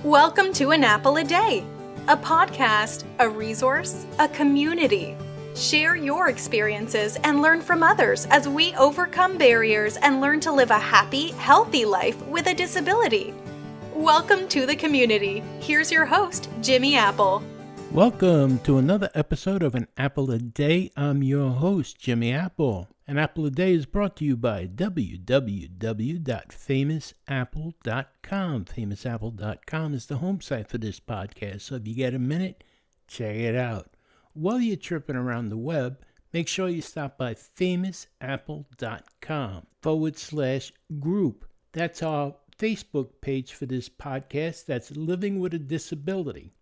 Welcome to An Apple a Day, a podcast, a resource, a community. Share your experiences and learn from others as we overcome barriers and learn to live a happy, healthy life with a disability. Welcome to the community. Here's your host, Jimmy Apple. Welcome to another episode of An Apple a Day. I'm your host, Jimmy Apple. An Apple a Day is brought to you by www.famousapple.com. Famousapple.com is the home site for this podcast, so if you get a minute, check it out. While you're tripping around the web, make sure you stop by famousapple.com/group. That's our Facebook page for this podcast. That's Living with a Disability.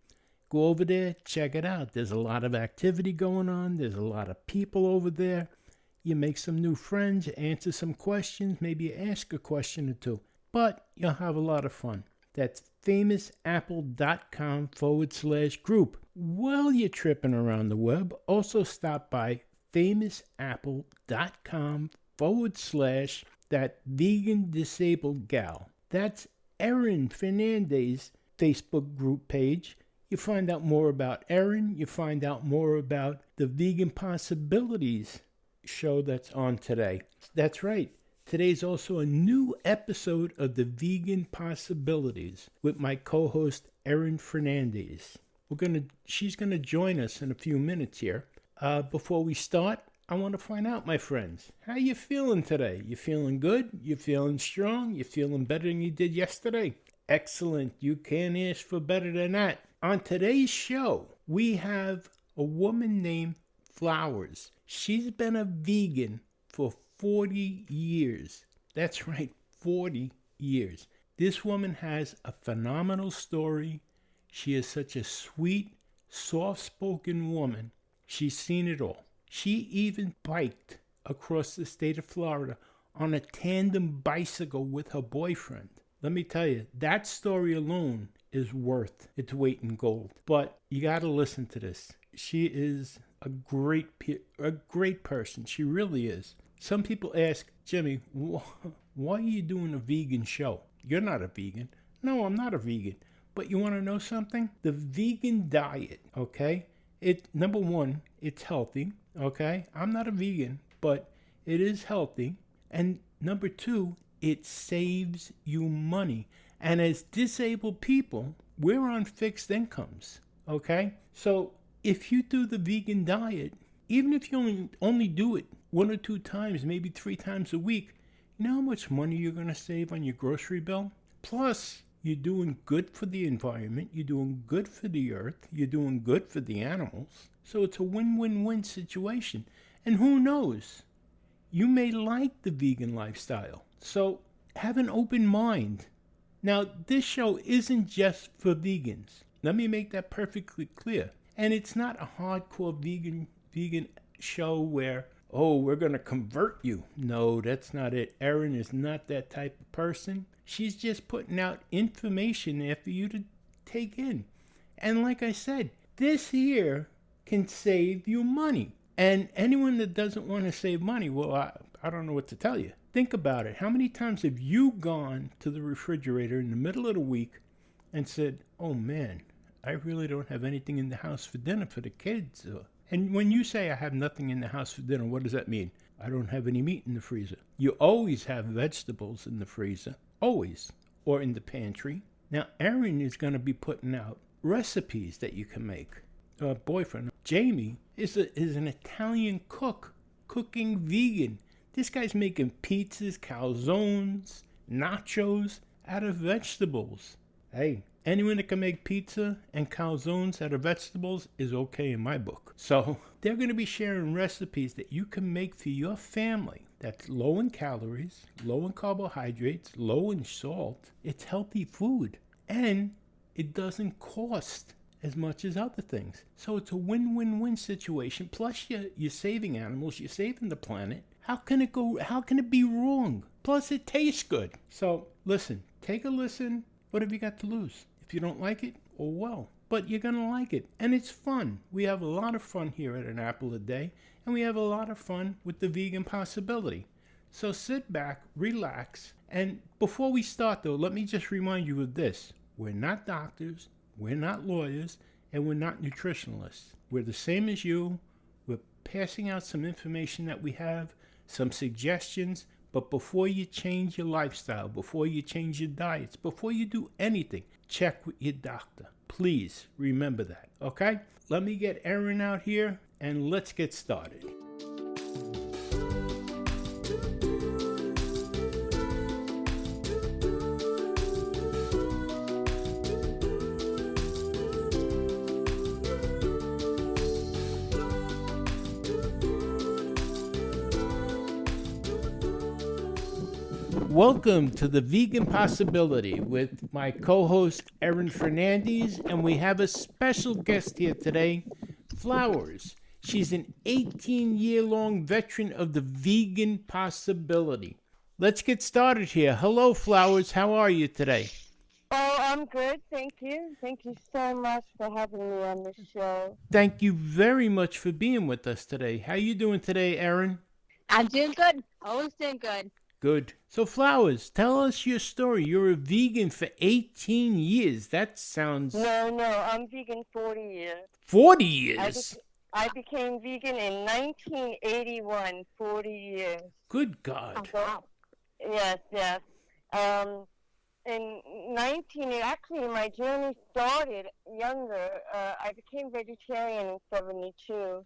Go over there, check it out. There's a lot of activity going on. There's a lot of people over there. You make some new friends, you answer some questions, maybe you ask a question or two. But you'll have a lot of fun. That's famousapple.com/group. While you're tripping around the web, also stop by famousapple.com/that vegan disabled gal. That's Erin Fernandez's Facebook group page. You find out more about Erin. You find out more about the Vegan Possibilities show that's on today. That's right. Today's also a new episode of the Vegan Possibilities with my co-host Erin Fernandez. She's gonna join us in a few minutes here. Before we start, I want to find out, my friends, how you feeling today? You feeling good? You feeling strong? You feeling better than you did yesterday? Excellent. You can't ask for better than that. On today's show, we have a woman named Flowers. She's been a vegan for 40 years. That's right, 40 years. This woman has a phenomenal story. She is such a sweet, soft-spoken woman. She's seen it all. She even biked across the state of Florida on a tandem bicycle with her boyfriend. Let me tell you, that story alone is worth its weight in gold. But you got to listen to this. She is a great person. She really is. Some people ask, Jimmy, why are you doing a vegan show? You're not a vegan. No, I'm not a vegan. But you want to know something? The vegan diet, okay? Number one, it's healthy, okay? I'm not a vegan, but it is healthy. And number two, it saves you money. And as disabled people, we're on fixed incomes, okay? So if you do the vegan diet, even if you only do it 1 or 2 times, maybe 3 times a week, you know how much money you're going to save on your grocery bill? Plus, you're doing good for the environment, you're doing good for the earth, you're doing good for the animals. So it's a win-win-win situation. And who knows? You may like the vegan lifestyle. So have an open mind. Now, this show isn't just for vegans. Let me make that perfectly clear. And it's not a hardcore vegan show where, we're going to convert you. No, that's not it. Erin is not that type of person. She's just putting out information there for you to take in. And like I said, this here can save you money. And anyone that doesn't want to save money, well, I don't know what to tell you. Think about it. How many times have you gone to the refrigerator in the middle of the week and said, oh man, I really don't have anything in the house for dinner for the kids? And when you say I have nothing in the house for dinner, what does that mean? I don't have any meat in the freezer. You always have vegetables in the freezer, always, or in the pantry. Now, Erin is going to be putting out recipes that you can make. Her boyfriend, Jamie, is an Italian cook, cooking vegan. This guy's making pizzas, calzones, nachos out of vegetables. Hey, anyone that can make pizza and calzones out of vegetables is okay in my book. So they're going to be sharing recipes that you can make for your family that's low in calories, low in carbohydrates, low in salt. It's healthy food. And it doesn't cost as much as other things. So it's a win-win-win situation. Plus you're saving animals, you're saving the planet. How can it be wrong? Plus it tastes good. So listen, take a listen. What have you got to lose? If you don't like it, oh well. But you're going to like it. And it's fun. We have a lot of fun here at An Apple a Day. And we have a lot of fun with the Vegan Possibility. So sit back, relax, and before we start though, let me just remind you of this. We're not doctors, we're not lawyers, and we're not nutritionalists. We're the same as you. We're passing out some information that we have, some suggestions, but before you change your lifestyle, before you change your diets, before you do anything, check with your doctor. Please remember that, okay? Let me get Erin out here and let's get started. Welcome to the Vegan Possibility with my co-host Erin Fernandez, and we have a special guest here today, Flowers. She's an 18-year-long veteran of the Vegan Possibility. Let's get started here. Hello, Flowers. How are you today? Oh, I'm good. Thank you. Thank you so much for having me on this show. Thank you very much for being with us today. How you doing today, Erin? I'm doing good. Always doing good. Good. So, Flowers, tell us your story. You're a vegan for 18 years. That sounds... No, I'm vegan 40 years. 40 years? I became vegan in 1981, 40 years. Good God. Oh, wow. Yes. In actually my journey started younger. I became vegetarian in 72.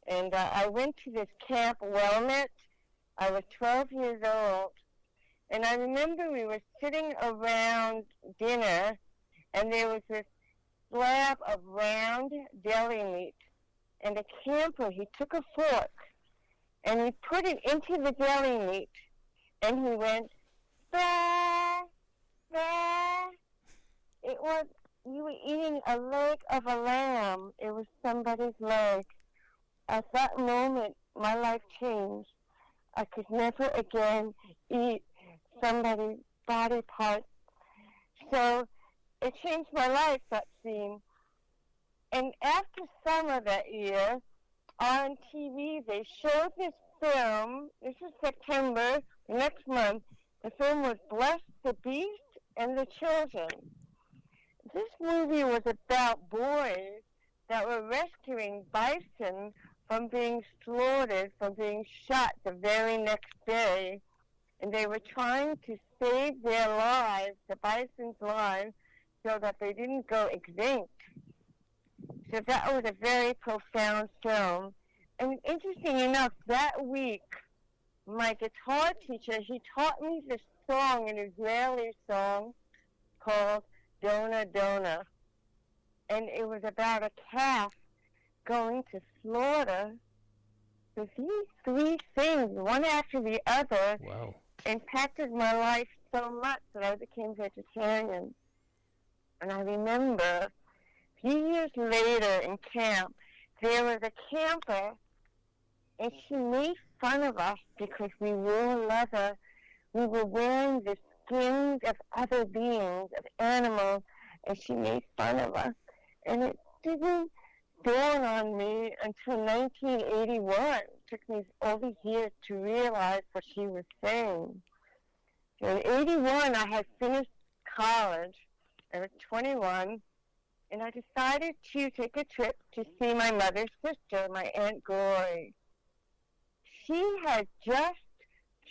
And I went to this camp, Wellness. I was 12 years old, and I remember we were sitting around dinner, and there was this slab of round deli meat, and a camper, he took a fork, and he put it into the deli meat, and he went, bah, bah. It was, you were eating a leg of a lamb. It was somebody's leg. At that moment, my life changed. I could never again eat somebody's body part. So it changed my life, that scene. And after summer that year, on TV, they showed this film. This is September, next month. The film was Bless the Beast and the Children. This movie was about boys that were rescuing bison from being slaughtered, from being shot the very next day. And they were trying to save their lives, the bison's lives, so that they didn't go extinct. So that was a very profound film. And interesting enough, that week, my guitar teacher, he taught me this song, an Israeli song called Dona Dona. And it was about a calf going to slaughter. So these three things, one after the other, Wow. impacted my life so much that I became vegetarian. And I remember a few years later in camp, there was a camper, and she made fun of us because we wore leather. We were wearing the skins of other beings, of animals, and she made fun of us. And it didn't dawn on me until 1981. It took me all these years to realize what she was saying. So in 81, I had finished college. I was 21, and I decided to take a trip to see my mother's sister, my Aunt Glory. She had just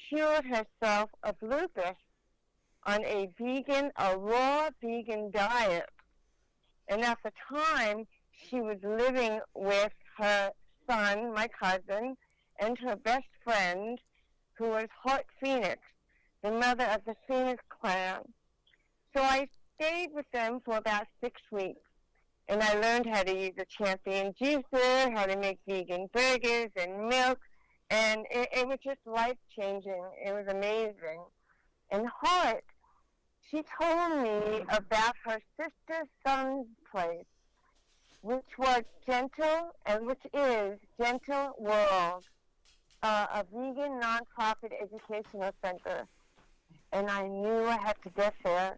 cured herself of lupus on a raw vegan diet. And at the time, she was living with her son, my cousin, and her best friend, who was Hart Phoenix, the mother of the Phoenix clan. So I stayed with them for about 6 weeks, and I learned how to use a champion juicer, how to make vegan burgers and milk, and it was just life-changing. It was amazing. And Hart, she told me about her sister's son's place, which was Gentle, and which is Gentle World, a vegan nonprofit educational center. And I knew I had to get there.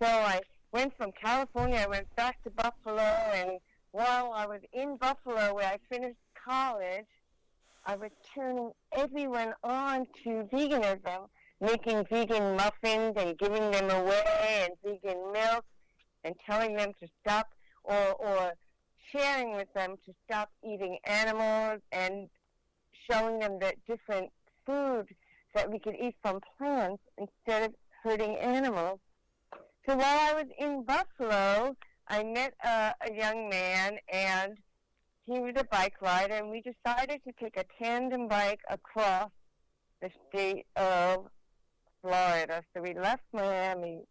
So I went from California, I went back to Buffalo, and while I was in Buffalo where I finished college, I was turning everyone on to veganism making vegan muffins and giving them away, and vegan milk, and telling them to stop, or sharing with them to stop eating animals, and showing them that different food that we could eat from plants instead of hurting animals. So while I was in Buffalo, I met a young man, and he was a bike rider, and we decided to take a tandem bike across the state of Florida. So we left Miami,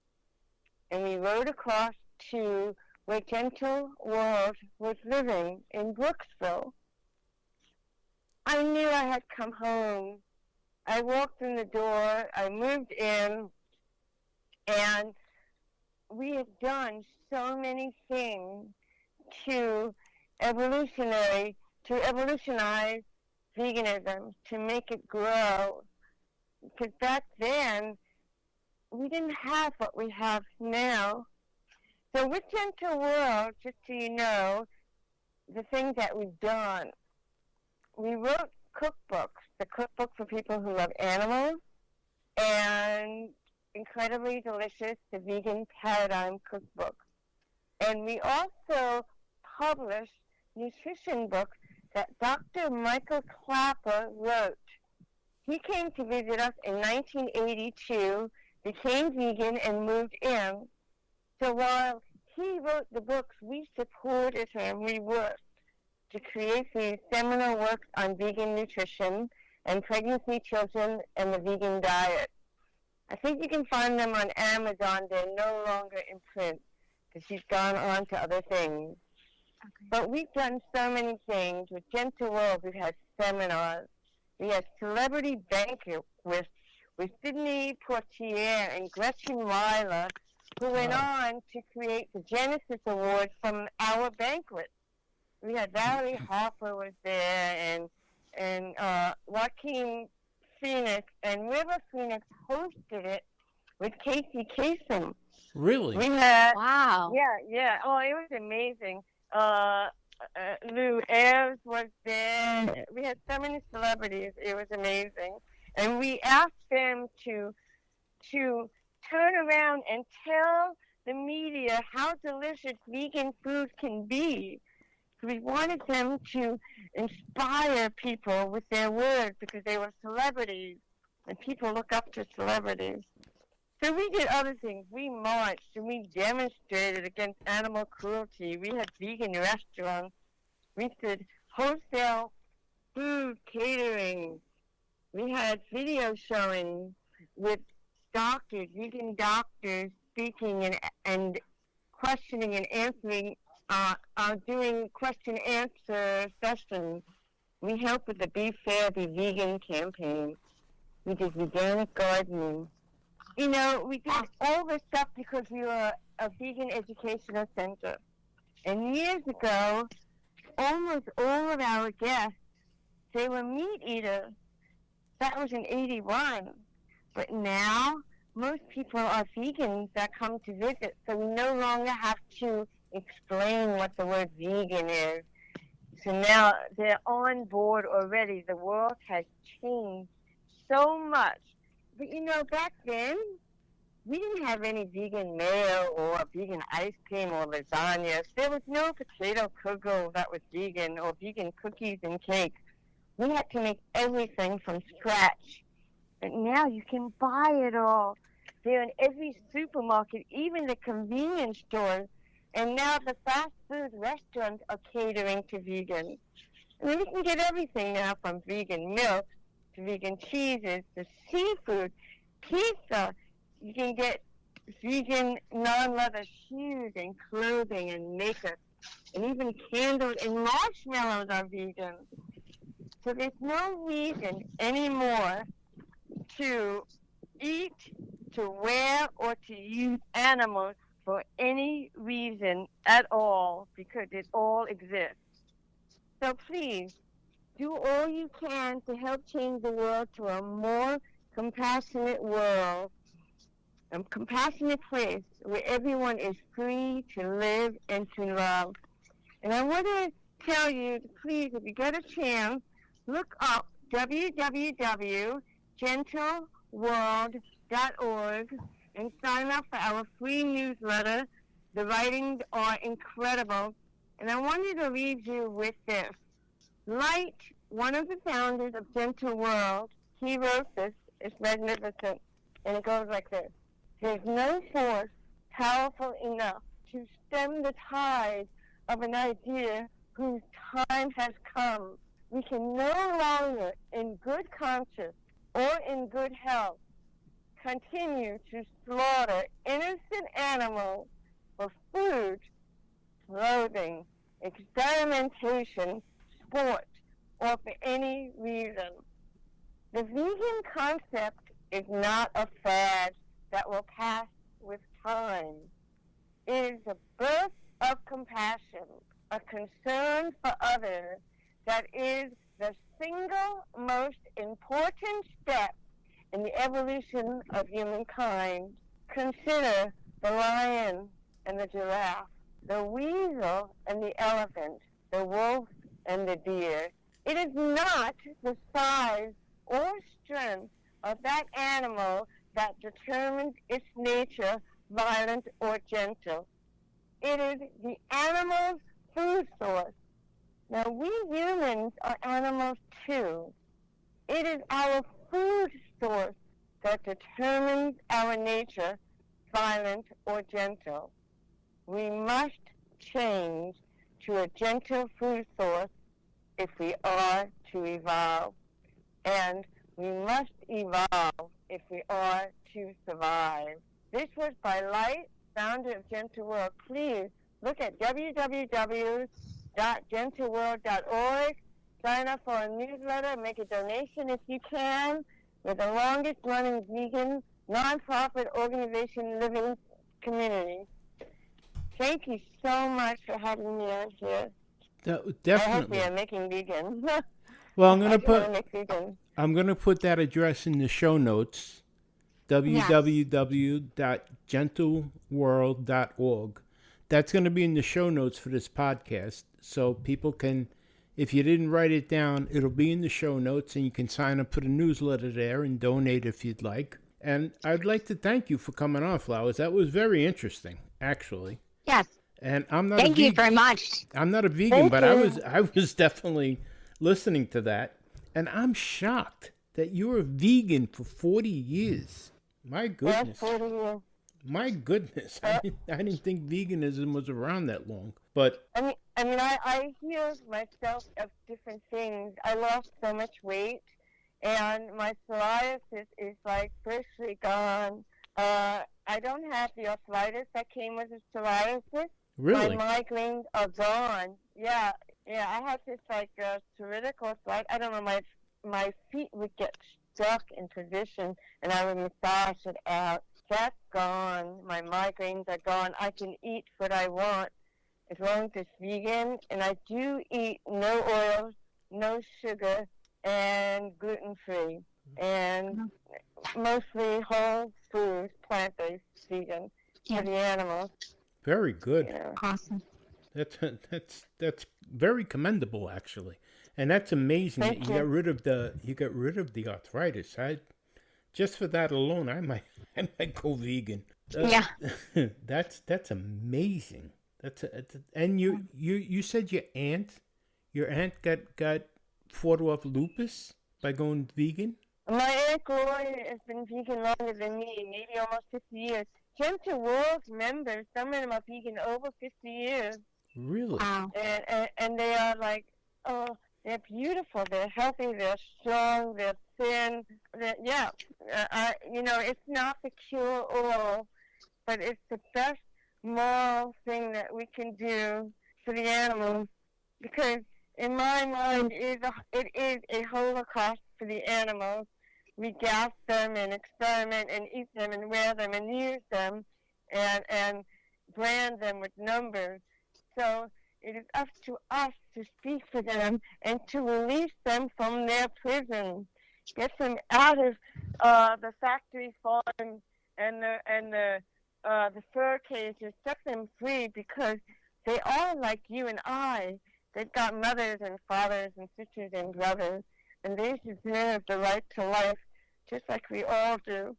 and we rode across to where Gentle World was living in Brooksville. I knew I had come home. I walked in the door, I moved in, and we have done so many things to evolutionize veganism, to make it grow. Because back then, we didn't have what we have now. So with Gentle World, just so you know, the things that we've done, we wrote cookbooks, the cookbook for people who love animals, and incredibly delicious, the Vegan Paradigm Cookbook. And we also published nutrition books that Dr. Michael Clapper wrote. He came to visit us in 1982, became vegan, and moved in. So while he wrote the books, we supported him. We worked to create these seminal works on vegan nutrition and pregnancy, children, and the vegan diet. I think you can find them on Amazon. They're no longer in print because she's gone on to other things. Okay. But we've done so many things. With Gentle World, we've had seminars. We had celebrity banquet with Sidney Poitier and Gretchen Weiler, who went on to create the Genesis Award from our banquet. We had Valerie Harper was there, and Joaquin Phoenix, and River Phoenix hosted it with Casey Kasem. Really? We had, Wow. Yeah. Oh, it was amazing. Lou Ayres was there. We had so many celebrities. It was amazing. And we asked them to turn around and tell the media how delicious vegan food can be. We wanted them to inspire people with their words because they were celebrities, and people look up to celebrities. So we did other things. We marched and we demonstrated against animal cruelty. We had vegan restaurants. We did wholesale food catering. We had video showing with doctors, vegan doctors, speaking and questioning and answering, doing question-answer sessions. We helped with the Be Fair, Be Vegan campaign. We did organic gardening. You know, we did all this stuff because we were a vegan educational center. And years ago, almost all of our guests, they were meat eaters. That was in 81. But now, most people are vegans that come to visit, so we no longer have to explain what the word vegan is. So now they're on board already. The world has changed so much. But you know, back then, we didn't have any vegan mayo or vegan ice cream or lasagna. There was no potato kugel that was vegan or vegan cookies and cake. We had to make everything from scratch. But now you can buy it all. They're in every supermarket, even the convenience stores. And now the fast food restaurants are catering to vegans. I mean, you can get everything now, from vegan milk to vegan cheeses to seafood, pizza. You can get vegan non-leather shoes and clothing and makeup. And even candles and marshmallows are vegan. So there's no reason anymore to eat, to wear, or to use animals for any reason at all, because it all exists. So please, do all you can to help change the world to a more compassionate world, a compassionate place where everyone is free to live and to love. And I want to tell you, please, if you get a chance, look up www.gentleworld.com gentleworld.org and sign up for our free newsletter. The writings are incredible. And I wanted to leave you with this. Light, one of the founders of Gentle World, he wrote this. It's magnificent. And it goes like this. There's no force powerful enough to stem the tide of an idea whose time has come. We can no longer, in good conscience or in good health, continue to slaughter innocent animals for food, clothing, experimentation, sport, or for any reason. The vegan concept is not a fad that will pass with time. It is the birth of compassion, a concern for others that is the single most important step in the evolution of humankind. Consider the lion and the giraffe, the weasel and the elephant, the wolf and the deer. It is not the size or strength of that animal that determines its nature, violent or gentle. It is the animal's food source. Now, we humans are animals too. It is our food source that determines our nature, violent or gentle. We must change to a gentle food source if we are to evolve. And we must evolve if we are to survive. This was by Light, founder of Gentle World. Please look at www.gentleworld.org. Sign up for a newsletter. Make a donation if you can. We're the longest running vegan nonprofit organization living community. Thank you so much for having me on here. Definitely. I hope we are making vegan. Well, I'm gonna put that address in the show notes. www.gentleworld.org. That's going to be in the show notes for this podcast, so people can, if you didn't write it down, it'll be in the show notes, and you can sign up for the newsletter there and donate if you'd like. And I'd like to thank you for coming on, Flowers. That was very interesting, actually. Yes. And I'm not. Thank you very much. I'm not a vegan, but I was definitely listening to that, and I'm shocked that you were vegan for 40 years. My goodness. 40 years. My goodness. I didn't think veganism was around that long. But I healed myself of different things. I lost so much weight, and my psoriasis is like virtually gone. I don't have the arthritis that came with the psoriasis. really? My migraines are gone. Yeah. I had this like psoriatic arthritis. I don't know. My feet would get stuck in position, and I would massage it out. That's gone. My migraines are gone. I can eat what I want as long as it's vegan, and I do eat no oils, no sugar, and gluten-free, and mostly whole foods, plant-based, vegan for the animals. Very good. You know. Awesome. That's very commendable, actually, and that's amazing that you got rid of the arthritis. Just for that alone, I might go vegan. Yeah. That's amazing. And you said your aunt got fought off lupus by going vegan. My Aunt Gloria has been vegan longer than me, maybe almost 50 years. Gentle World members, some of them are vegan over 50 years. Really? Wow. And they are like, they're beautiful, they're healthy, they're strong, they're thin. It's not the cure-all, but it's the best moral thing that we can do for the animals, because in my mind, it is a holocaust for the animals. We gas them and experiment and eat them and wear them and use them and brand them with numbers. So it is up to us to speak for them and to release them from their prison, get them out of the factory farm and the fur cages, set them free, because they are like you and I. They've got mothers and fathers and sisters and brothers, and they deserve the right to life just like we all do.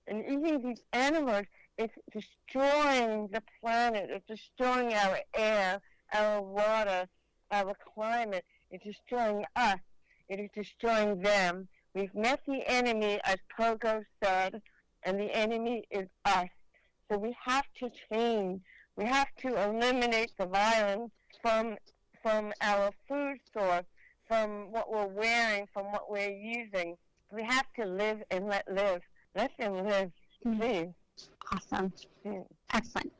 And eating these animals is destroying the planet. It's destroying our air, our water, our climate. It's destroying us. It is destroying them. We've met the enemy, as Pogo said, and the enemy is us. So we have to change. We have to eliminate the violence from our food source, from what we're wearing, from what we're using. We have to live and let live. Let them live, please. Awesome. Excellent.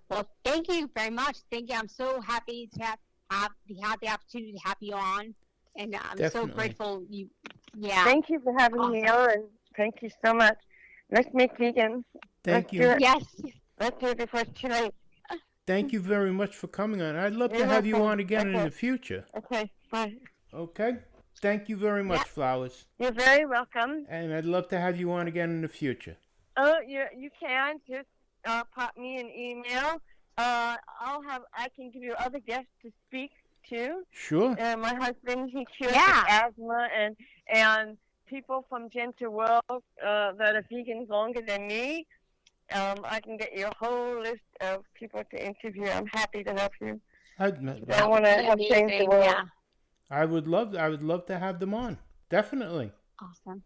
Well, thank you very much. Thank you. I'm so happy to have the opportunity to have you on, and I'm Definitely. so grateful you. Yeah. Thank you for having me on. Thank you so much. Let's make vegans. Thank you. Yes. Let's do it before it's too late. Thank you very much for coming on. I'd love to You're have you welcome. on again in Okay. the future. Okay, bye. Okay? Thank you very much, Yep. Flowers. You're very welcome. And I'd love to have you on again in the future. Oh, you can just pop me an email. I can give you other guests to speak to. Sure. My husband, he cures Yeah. asthma, and people from Gentle World that are vegans longer than me. I can get you a whole list of people to interview. I'm happy to help you. I want to help change the world. Yeah. I would love to have them on. Definitely. Awesome.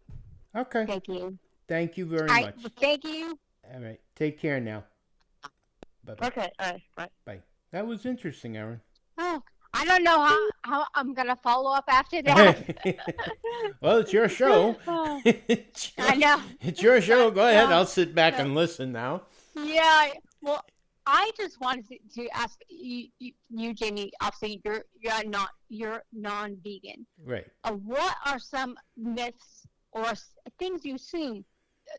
Okay. Thank you. Thank you very All right. much. Well, thank you. All right. Take care now. Bye-bye. Okay, all right, bye. Bye. That was interesting, Erin. Oh, I don't know how I'm gonna follow up after that. Well, it's your show. Oh, It's I know. It's your show. Go ahead. No, I'll sit back no. and listen now. Yeah. Well, I just wanted to ask you, Jamie. Obviously, you're non-vegan. Right. What are some myths or things you assume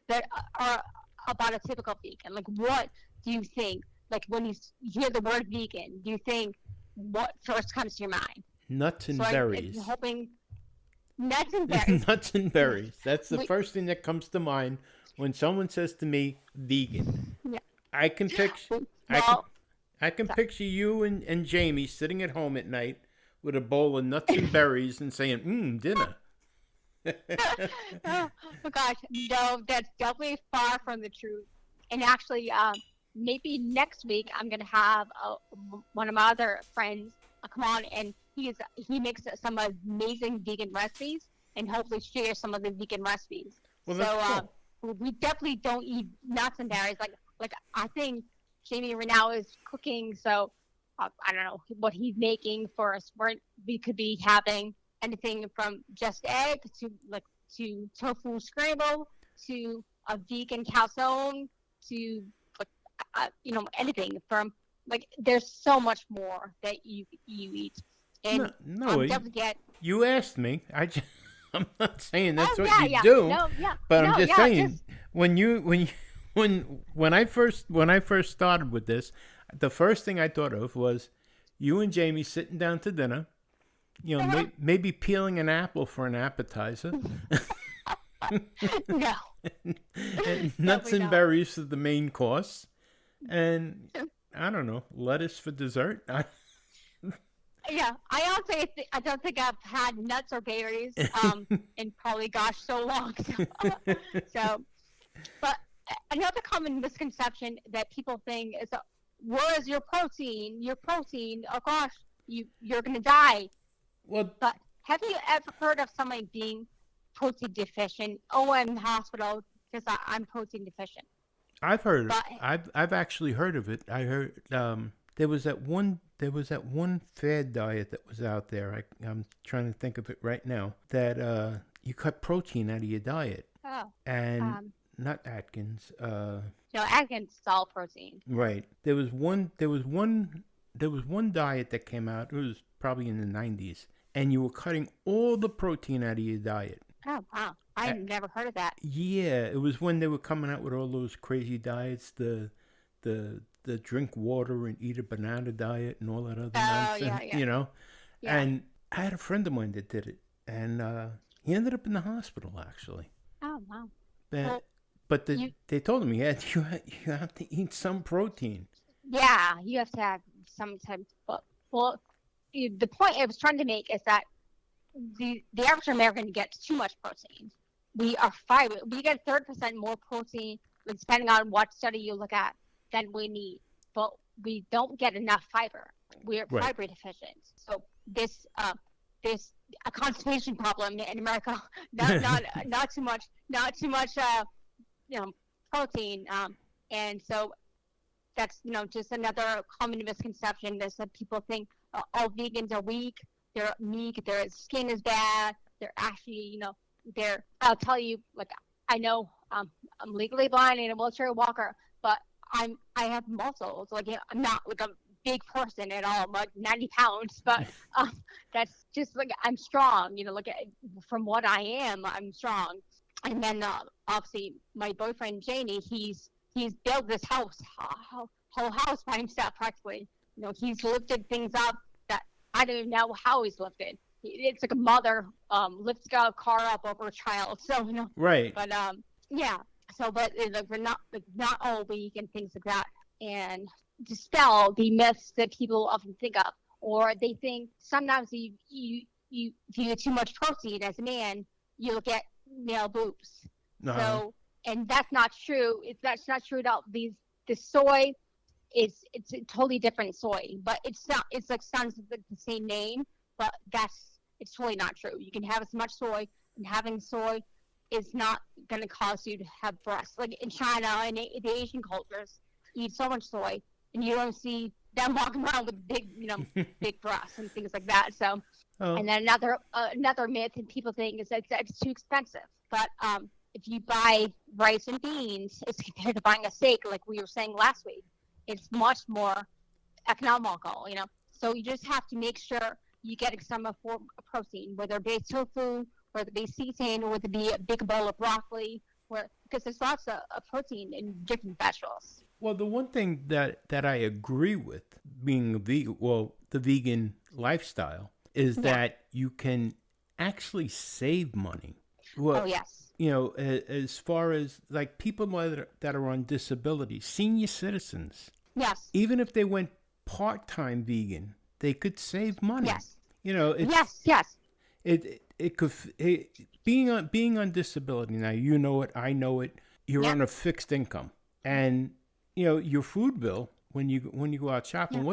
that are about a typical vegan? Like, what do you think? Like, when you hear the word vegan, do you think what first comes to your mind? Nuts and So berries. I'm hoping nuts and berries. Nuts and berries. That's the We- first thing that comes to mind when someone says to me, vegan. Yeah. I can picture. Well, I can picture you and Jamie sitting at home at night with a bowl of nuts and berries and saying, dinner. oh gosh, no, that's definitely far from the truth. And actually, maybe next week I'm gonna have one of my other friends come on, and he makes some amazing vegan recipes, and hopefully share some of the vegan recipes. Well, that's cool. We definitely don't eat nuts and berries. Like I think Jamie right now is cooking, so I don't know what he's making for us. We could be having anything from just egg to tofu scramble to a vegan calzone to anything from there's so much more that you eat. And No, definitely get. You asked me. I'm not saying that's what you yeah. do. No, yeah. But no, I'm just yeah, saying when I first started with this, the first thing I thought of was you and Jamie sitting down to dinner. Maybe peeling an apple for an appetizer. No. And nuts and berries for the main course. And I don't know, lettuce for dessert. Yeah, I don't think I've had nuts or berries in probably so long. So, but another common misconception that people think is, where's your protein? Your protein, oh gosh, you're gonna die. Well, but have you ever heard of somebody being protein deficient? Oh, I'm in the hospital because I'm protein deficient. I've heard. But, I've actually heard of it. I heard there was that one fad diet that was out there. I'm trying to think of it right now. That you cut protein out of your diet. Oh. And not Atkins. No, Atkins is all protein. Right. There was one diet that came out. It was probably in the 90s, and you were cutting all the protein out of your diet. Oh wow! I've never heard of that. Yeah, it was when they were coming out with all those crazy diets, the drink water and eat a banana diet and all that other nonsense. Yeah. Yeah. And I had a friend of mine that did it, and he ended up in the hospital actually. Oh wow! But they told him you have to eat some protein. Yeah, you have to have some type. The point I was trying to make is that the average American gets too much protein. we are fiber. We get 30% more protein, like, depending on what study you look at, than we need. But we don't get enough fiber. We're Right. fiber deficient. So this a constipation problem in America. Not too much. Protein. And so that's just another common misconception is that people think all vegans are weak. They're meek. Their skin is bad. They're actually I'll tell you, like, I know I'm legally blind and a wheelchair walker, but I have muscles. Like, I'm not like a big person at all. I'm like 90 pounds, but that's just like I'm strong. Like, from what I am, I'm strong. And then obviously my boyfriend Janie, he's built this whole house by himself practically. He's lifted things up that I don't even know how he's lifted. It's like a mother lifts a car up over a child. So Right. But yeah. So, but we're not all weak and things like that, and dispel the myths that people often think of, or they think sometimes if you eat too much protein as a man, you'll get male boobs. Uh-huh. So, and that's not true. That's not true at all. The soy it's a totally different soy, but it's not. It's like sounds like the same name, but it's totally not true. You can have as much soy, and having soy is not going to cause you to have breasts. Like in China and the Asian cultures, eat so much soy, and you don't see them walking around with big, big breasts and things like that. So, and then another myth and people think is that it's too expensive. But if you buy rice and beans, it's compared to buying a steak, like we were saying last week, it's much more economical. So you just have to make sure you get some form of protein, whether it be tofu, whether it be seitan, or whether it be a big bowl of broccoli, because there's lots of protein in different vegetables. Well, the one thing that I agree with being a vegan, the vegan lifestyle, is that you can actually save money. Well, oh, yes. As far as like people that are on disability, senior citizens. Yes. Even if they went part-time vegan, they could save money. Yes. Yes. It could being on disability now. You know it. I know it. You're on a fixed income, and your food bill when you go out shopping.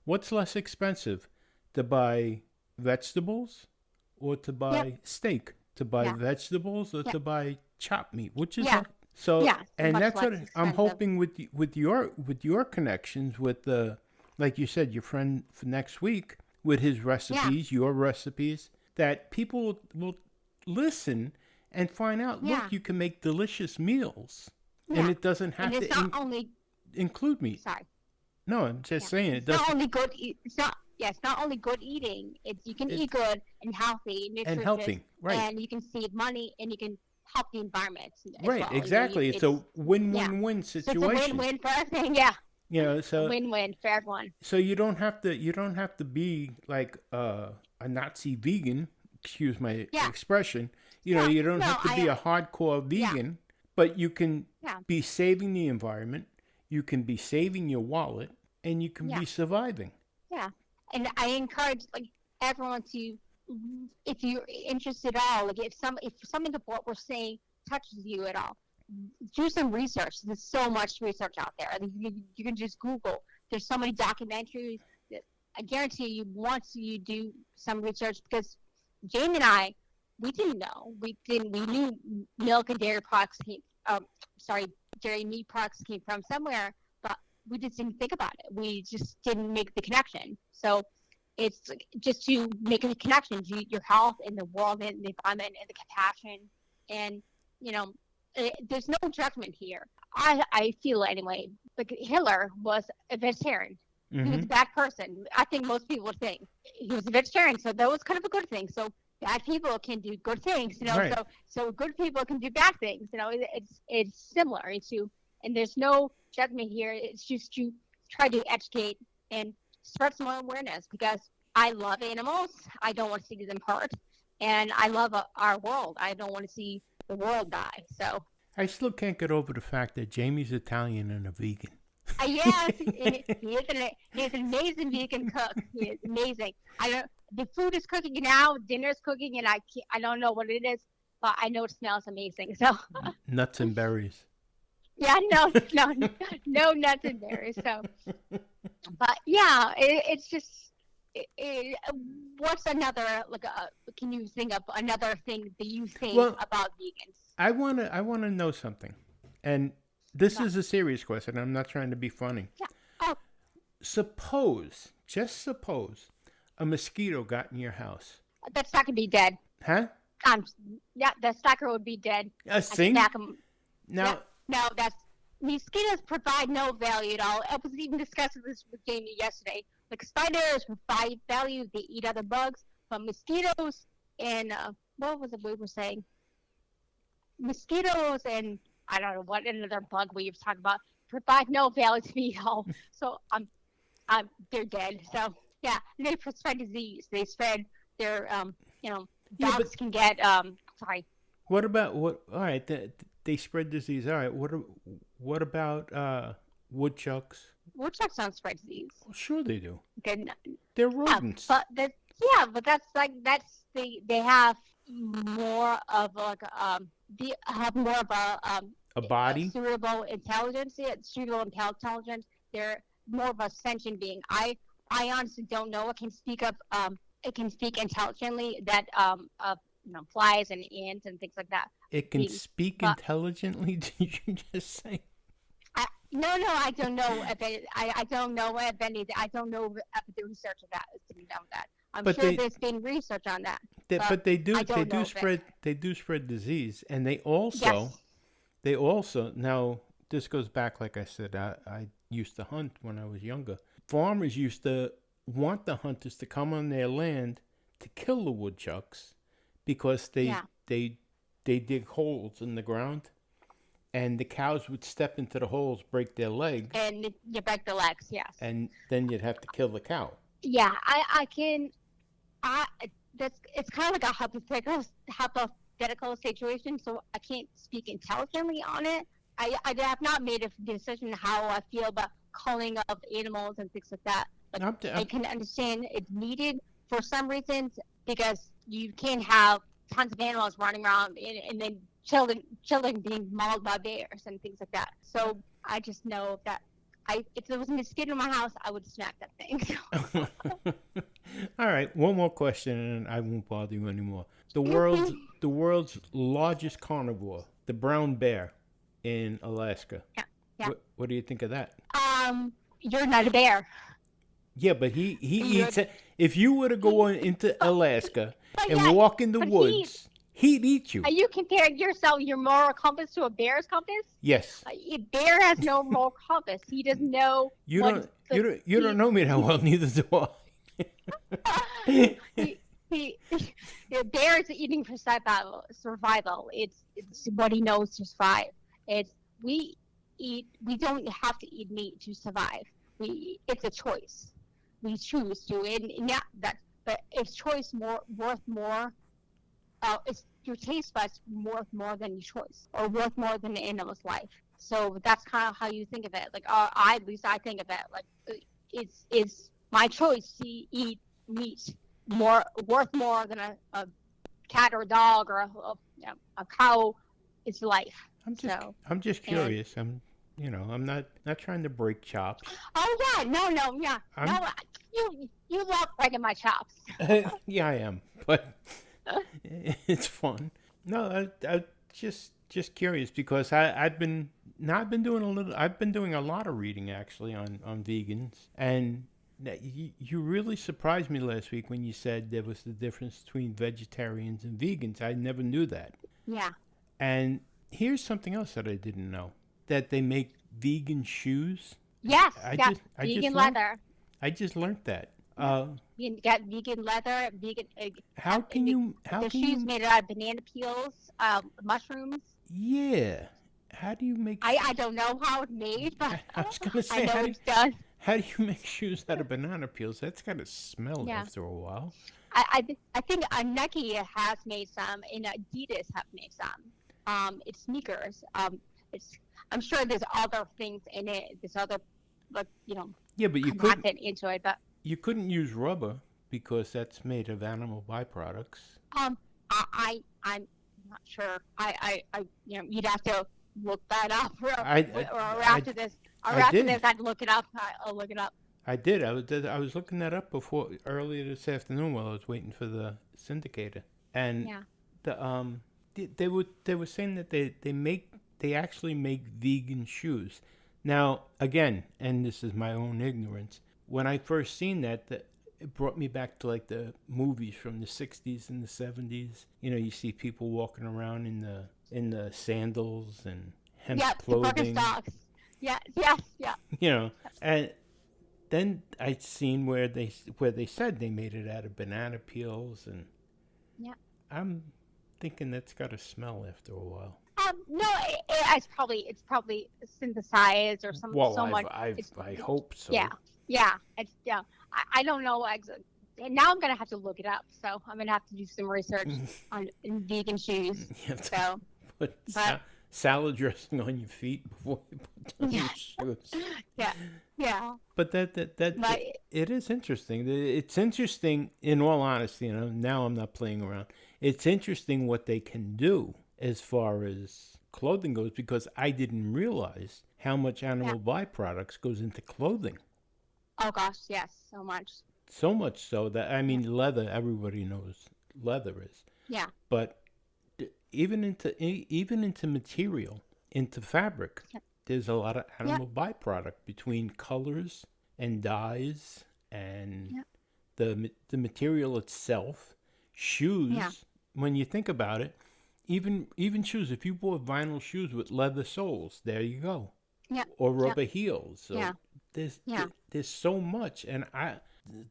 What's less expensive, to buy vegetables or to buy steak? To buy vegetables or to buy chopped meat? Which is so. And that's what I'm hoping with your connections with the, like you said, your friend for next week with his recipes, your recipes, that people will listen and find out, look, you can make delicious meals. And it doesn't have and it's to not only include meat. Sorry. No, I'm just saying it it's doesn't. Not only good. It's not only good eating. You can eat good and healthy, nutritious, and healthy, right? And you can save money and you can help the environment. Right, well. exactly. It's a win-win-win situation. So it's a win-win for everything. Yeah. So win-win for everyone. So you don't have to be like a Nazi vegan. Excuse my expression. You don't have to be a hardcore vegan, but you can be saving the environment. You can be saving your wallet, and you can be surviving. Yeah, and I encourage everyone to, if you're interested at all, if something of what we're saying touches you at all, do some research. There's so much research out there. You can just Google. There's so many documentaries that I guarantee you, once you do some research, because Jane and I, we didn't know. We knew milk and dairy products dairy meat products came from somewhere, but we just didn't think about it. We just didn't make the connection. So it's just to make a connection to your health and the world and the environment and the compassion. And, there's no judgment here. I feel anyway, like Hitler was a vegetarian. Mm-hmm. He was a bad person. I think most people would think he was a vegetarian, so that was kind of a good thing. So bad people can do good things, Right. So good people can do bad things, it's similar and there's no judgment here. It's just to try to educate and spread some awareness, because I love animals. I don't want to see them hurt, and I love our world. I don't want to see the world die. So I still can't get over the fact that Jamie's Italian and a vegan. Yes, he's an amazing vegan cook. He is amazing. The food is cooking now, dinner's cooking, and I don't know what it is. but I know it smells amazing. So Nuts and berries. yeah, no nuts and berries. So, but yeah, it's just. What's another can you think of another thing that you think Well, about vegans? I wanna know something, and this Yeah. is a serious question. I'm not trying to be funny. Yeah. Oh, Just suppose, a mosquito got in your house. that stacker would be dead. Huh? Um, yeah, the stacker would be dead. A I'd sting? smack 'em. Yeah, Now, no, that's mosquitoes provide no value at all. I was even discussing this with Jamie yesterday. Like spiders provide value; they eat other bugs, but mosquitoes and what was it we were saying? Mosquitoes and I don't know what another bug we were talking about provide no value to me at all. So they're dead. So yeah, they spread disease. They spread their yeah, but dogs can get sorry. what about what? All right, they spread disease. All right, what about woodchucks? Woodchucks don't spread disease. Well, sure they do. They're They're yeah, rodents. but that's they have more of like they have more of A body? cerebral intelligence. Yeah, cerebral intelligence. They're more of a sentient being. I honestly don't know. It can speak intelligently that flies and ants and things like that. It can Beings. speak But intelligently. Did you just say? no, I don't know if I don't know if any. I don't know if the research of that is to be done with that. I'm But sure they- there's been research on that. But they do I don't know if spread disease, and they also Yes. now this goes back, like I said, I used to hunt when I was younger. Farmers used to want the hunters to come on their land to kill the woodchucks because Yeah. they dig holes in the ground, and the cows would step into the holes, break their leg, And you break the legs, yes. and then you'd have to kill the cow. Yeah, that's it's kind of like a hypothetical situation, so I can't speak intelligently on it. I have not made a decision how I feel about culling of animals and things like that. But I can understand it's needed for some reasons because you can't have tons of animals running around and then children being mauled by bears and things like that. So I just know that if there was a mosquito in my house, I would smack that thing. All right, one more question, and I won't bother you anymore. The world's largest carnivore, the brown bear, in Alaska. Yeah. What do you think of that? You're not a bear. Yeah, but he eats it. If you were to go into Alaska and yeah, walk in the but woods, he'd eat you. Are you comparing your moral compass to a bear's compass? Yes. A bear has no moral compass. He doesn't know. You don't know me that well. Neither do I. The bear is eating for survival. It's what he knows to survive. We don't have to eat meat to survive. It's a choice. We choose to, and yeah, but is choice worth more? Is your taste buds worth more than your choice, or worth more than the animal's life? So that's kind of how you think of it. Like, at least I think of it. Like, it's my choice to eat meat worth more than a cat or a dog or a cow? It's life. I'm just curious. I'm not trying to break chops. Oh yeah, no, yeah, no. You love breaking my chops. Yeah, I am, but it's fun. No, I just curious because I've been doing a lot of reading actually on vegans, and you really surprised me last week when you said there was the difference between vegetarians and vegans. I never knew that. Yeah. And here's something else that I didn't know: that they make vegan shoes. Yes. Vegan leather. I just learned that. You got vegan leather, vegan. The shoes made out of banana peels, mushrooms. Yeah. How do you make? I don't know how it's made, but I was gonna say, I know it's done. How do you make shoes out of banana peels? That's gotta smell after a while. I think Nike has made some, and Adidas have made some. It's sneakers. I'm sure there's other things in it. There's other, Yeah, but you couldn't into it, but you couldn't use rubber because that's made of animal byproducts. I'm not sure. You'd have to look that up, or I after this, did. I'd look it up. I'll look it up. I did. I was looking that up before earlier this afternoon while I was waiting for the syndicator, and Yeah. the they were saying that they actually make vegan shoes. Now again, and this is my own ignorance. When I first seen that it brought me back to like the movies from the '60s and the '70s. You know, you see people walking around in the sandals and hemp clothing. The Birkenstocks. Yeah. Yes. Yeah. You know, and then I'd seen where they said they made it out of banana peels, and Yeah. I'm thinking that's got to smell after a while. No, it's probably synthesized or some Well, so much. I hope so. Yeah. I don't know. And now I'm gonna have to look it up. So I'm gonna have to do some research on vegan shoes. You have to So, put but salad dressing on your feet before you put on your shoes. yeah. But it is interesting. It's interesting, in all honesty. You know, now I'm not playing around. It's interesting what they can do as far as clothing goes, because I didn't realize how much animal byproducts goes into clothing. Oh gosh, yes, so much. So much so that, I mean, leather. Everybody knows leather is. Yeah. But even into material, into fabric, there's a lot of animal byproduct between colors and dyes and the material itself. Shoes, when you think about it, even shoes. If you bought vinyl shoes with leather soles, there you go. Yeah. Or rubber heels. So Yeah. there's so much, and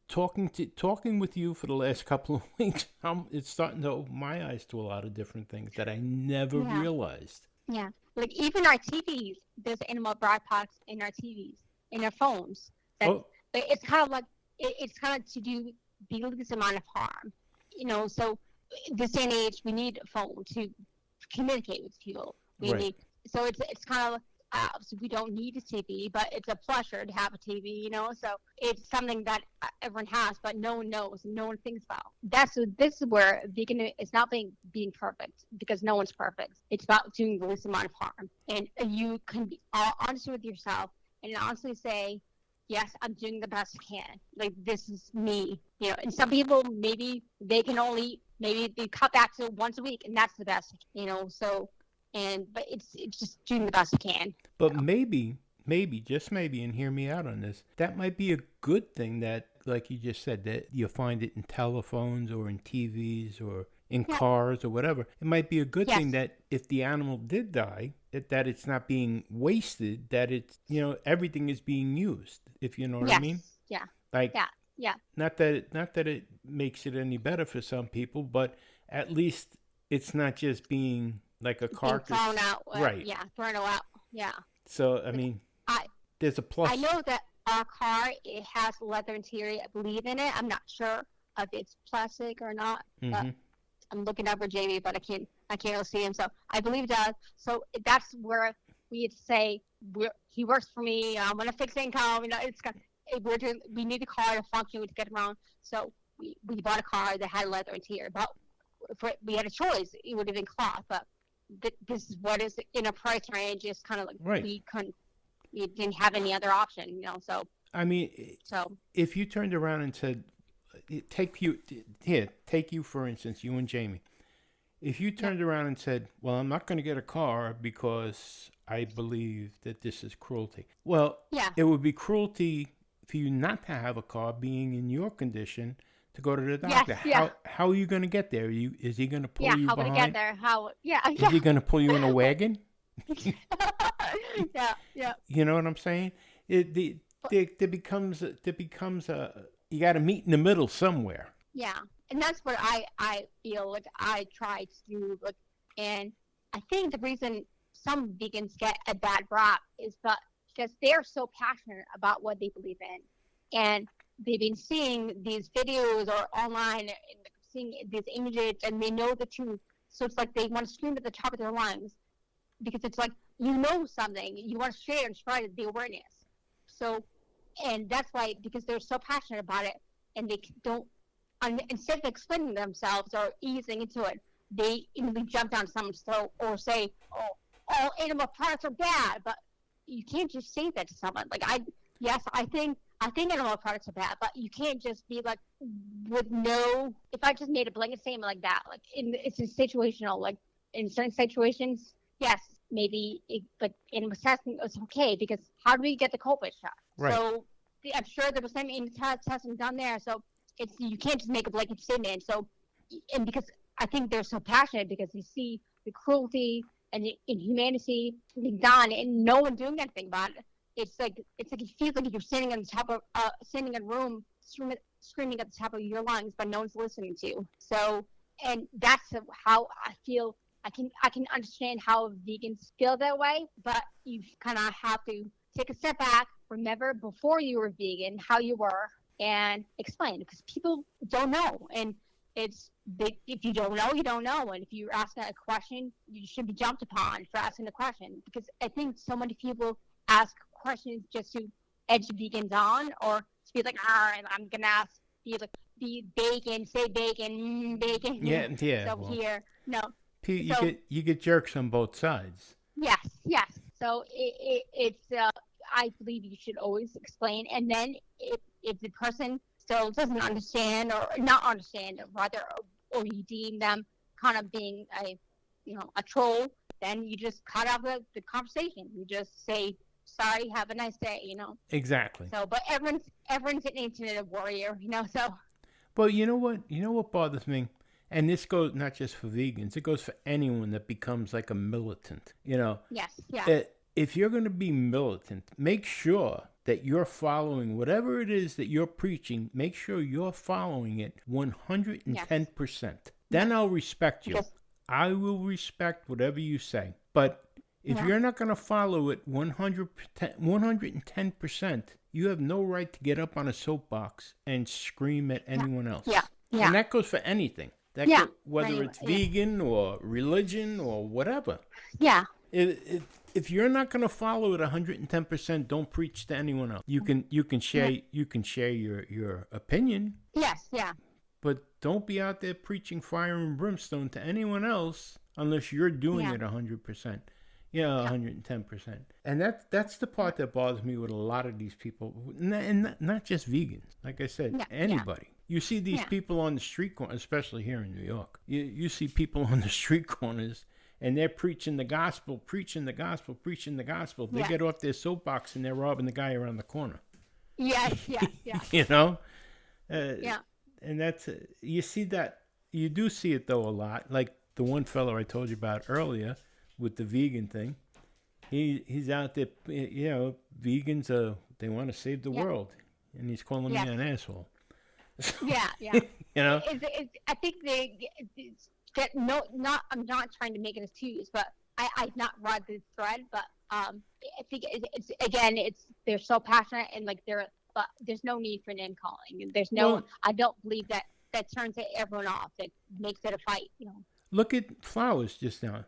talking with you for the last couple of weeks, it's starting to open my eyes to a lot of different things that I never realized. Yeah, like even our TVs, there's animal byproducts in our TVs, in our phones. It's kind of like it's kind of to do the least amount of harm, you know. So this day and age, we need a phone to communicate with people. So it's kind of. So we don't need a TV, but it's a pleasure to have a TV, you know. So it's something that everyone has, but no one knows, and no one thinks about. This is where vegan is not being perfect, because no one's perfect. It's about doing the least amount of harm, and you can be honest with yourself and honestly say, yes, I'm doing the best I can. Like, this is me, you know. And some people, maybe they cut back to once a week, and that's the best, you know. So. But it's just doing the best I can. But maybe, just maybe, and hear me out on this, that might be a good thing that, like you just said, that you find it in telephones or in TVs or in cars or whatever. It might be a good thing that if the animal did die, that it's not being wasted, that it's, you know, everything is being used, if you know what I mean? Yeah. Like, not that it makes it any better for some people, but at least it's not just being like a carcass. Thrown out. Right. Yeah, thrown out. Yeah. So, I mean, there's a plus. I know that our car, it has leather interior, I believe, in it. I'm not sure if it's plastic or not. But I'm looking up for Jamie, but I can't really see him. So I believe it does. So that's where we say he works for me. I'm gonna fix income. You know, we need a car to function to get around. So we bought a car that had leather interior, but if we had a choice, it would have been cloth. But this is what is in a price range. It's kind of like we didn't have any other option, you know. So I mean, if you turned around and said, take you for instance, you and Jamie. If you turned around and said, well, I'm not going to get a car because I believe that this is cruelty. Well, it would be cruelty for you not to have a car, being in your condition, to go to the doctor. How are you going to get there? Is he going to pull you behind? How would I get there? Is he going to pull you in a wagon? Yeah. You know what I'm saying? There becomes a, you got to meet in the middle somewhere. Yeah, and that's what I feel like I try to do. Like, and I think the reason some vegans get a bad rap is because they're so passionate about what they believe in, and they've been seeing these videos or online and seeing these images, and they know the truth. So it's like they want to scream at the top of their lungs, because it's like, you know something, you want to share and spread the awareness. So, and that's why, because they're so passionate about it, and they don't, instead of explaining themselves or easing into it, they immediately jump down someone's throat or say, "Oh, all animal products are bad," but you can't just say that to someone. Like I think animal products are bad, but you can't just be like with no. If I just made a blanket statement like that, like it's a situational, like in certain situations, yes, maybe but animal testing is okay because how do we get the culprit shot? Right. So I'm sure there was some animal testing done there, so you can't just make a blanket statement. So and because I think they're so passionate because you see the cruelty and the inhumanity being done and no one doing anything about it. It's like it feels like you're sitting on the top of sitting in a room screaming at the top of your lungs, but no one's listening to you. So, and that's how I feel. I can understand how vegans feel that way, but you kind of have to take a step back, remember before you were vegan how you were, and explain because people don't know. And if you don't know, you don't know. And if you're asking a question, you should be jumped upon for asking the question because I think so many people ask questions just to edge vegans on or to be like, I'm gonna ask, be bacon, say bacon, bacon. Yeah. So Well, here, no. you get jerks on both sides. Yes. So it's I believe you should always explain, and then if the person still doesn't understand or not understand, rather, or you deem them kind of being a troll, then you just cut off the conversation. You just say, sorry, have a nice day, Exactly. So, but everyone's an internet warrior, so. Well, you know what bothers me? And this goes not just for vegans, it goes for anyone that becomes like a militant, Yes, yeah. If you're going to be militant, make sure that you're following whatever it is that you're preaching, make sure you're following it 110%. Yes. Then I'll respect you. Yes. I will respect whatever you say. But if you're not going to follow it 110%, you have no right to get up on a soapbox and scream at anyone else. Yeah. And that goes for anything. Whether it's vegan or religion or whatever. Yeah. If you're not going to follow it 110%, don't preach to anyone else. You can share your opinion. Yes, yeah. But don't be out there preaching fire and brimstone to anyone else unless you're doing it 100%. 110%. And that's the part that bothers me with a lot of these people, and not just vegans. Like I said, anybody. You see these people on the street corners, especially here in New York. You see people on the street corners, and they're preaching the gospel. They get off their soapbox, and they're robbing the guy around the corner. Yeah. And that's, you see that, you do see it, though, a lot. Like the one fellow I told you about earlier with the vegan thing. He's out there, vegans, they want to save the world. And he's calling me an asshole. Yeah. I think I'm not trying to make it as tedious, but I've not read the thread, but I think they're so passionate and but there's no need for name calling. There's I don't believe that turns everyone off. That makes it a fight. Look at Flowers just now.